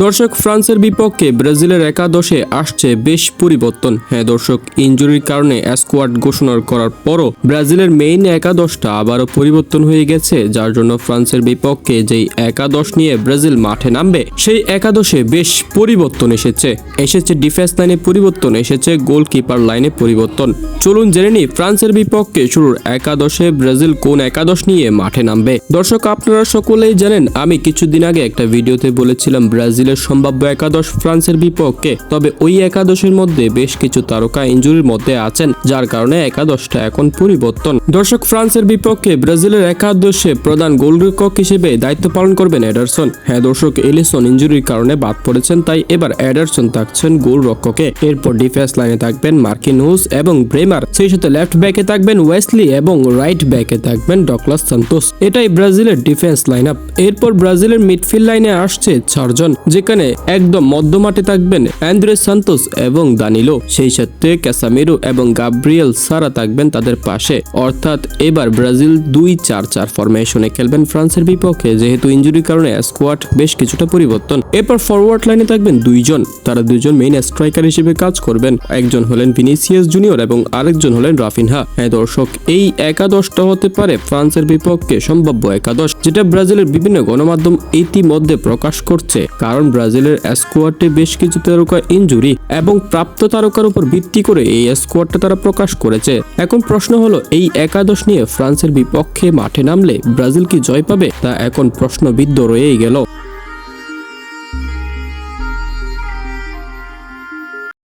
দর্শক, ফ্রান্সের বিপক্ষে ব্রাজিলের একাদশে আসছে বেশ পরিবর্তন। হ্যাঁ দর্শক, ইনজুরির কারণে স্কোয়াড ঘোষণা করার পরও ব্রাজিলের মেইন একাদশটা আবারও পরিবর্তন হয়ে গেছে, যার জন্য ফ্রান্সের বিপক্ষে যেই একাদশ নিয়ে ব্রাজিল মাঠে নামবে সেই একাদশে বেশ পরিবর্তন এসেছে ডিফেন্স লাইনে পরিবর্তন এসেছে, গোলকিপার লাইনে পরিবর্তন। চলুন জেনে নিই ফ্রান্সের বিপক্ষে শুরুর একাদশে ব্রাজিল কোন একাদশ নিয়ে মাঠে নামবে। দর্শক, আপনারা সকলেই জানেন আমি কিছুদিন আগে একটা ভিডিওতে বলেছিলাম ব্রাজিলের সম্ভাব্য একাদশ ফ্রান্সের বিপক্ষে, তবে ওই একাদশের মধ্যে বেশ কিছু তারকা ইনজুরির মধ্যে আছেন, যার কারণে একাদশটা এখন পরিবর্তন। দর্শক, ফ্রান্সের বিপক্ষে ব্রাজিলের একাদশে প্রধান গোলরক্ষক হিসেবে দায়িত্ব পালন করবেন এডারসন। হ্যাঁ দর্শক, এলিসন ইনজুরির কারণে বাদ পড়েছেন, তাই এবার এডারসন থাকছেন গোলরক্ষকে। এরপর ডিফেন্স লাইনে থাকবেন মার্কিনহুস এবং ব্রেমার, সেই সাথে লেফট ব্যাকে থাকবেন ওয়েসলি এবং রাইট ব্যাকে থাকবেন ডগলাস সান্তোস। এটাই ব্রাজিলের ডিফেন্স লাইন আপ। এরপর ব্রাজিলের মিডফিল্ড লাইনে আসছে 4 জন, যেখানে একদম মধ্যমাঠে থাকবেন অ্যান্দ্রেস সান্তোস এবং দানিলো, সেই সাথে ক্যাসামিরো এবং গাব্রিয়েল সারা থাকবেন তাদের পাশে। অর্থাৎ এবার ব্রাজিল 2-4-4 ফরমেশনে খেলবেন ফ্রান্সের বিপক্ষে, যেহেতু ইনজুরির কারণে স্কোয়াড বেশ কিছুটা পরিবর্তন। এরপর ফরওয়ার্ড লাইনে থাকবেন 2 জন, তারা 2 জন মেইন স্ট্রাইকার হিসেবে কাজ করবেন। একজন হলেন ভিনিসিয়াস জুনিয়র এবং আরেকজন হলেন রাফিনহা। হ্যাঁ দর্শক, এই একাদশটা হতে পারে ফ্রান্সের বিপক্ষে সম্ভাব্য একাদশ, যেটা ব্রাজিলের বিভিন্ন গণমাধ্যম ইতিমধ্যে প্রকাশ করছে, কারণ ব্রাজিলের স্কোয়াডে বেশ কিছু তারকা ইনজুরি এবং প্রাপ্ত তারকার উপর ভিত্তি করে এই স্কোয়াডটা তারা প্রকাশ করেছে। এখন প্রশ্ন হলো, এই একাদশ নিয়ে ফ্রান্সের বিপক্ষে মাঠে নামলে ব্রাজিল কি জয় পাবে, তা এখন প্রশ্নবিদ্ধ রয়েই গেল।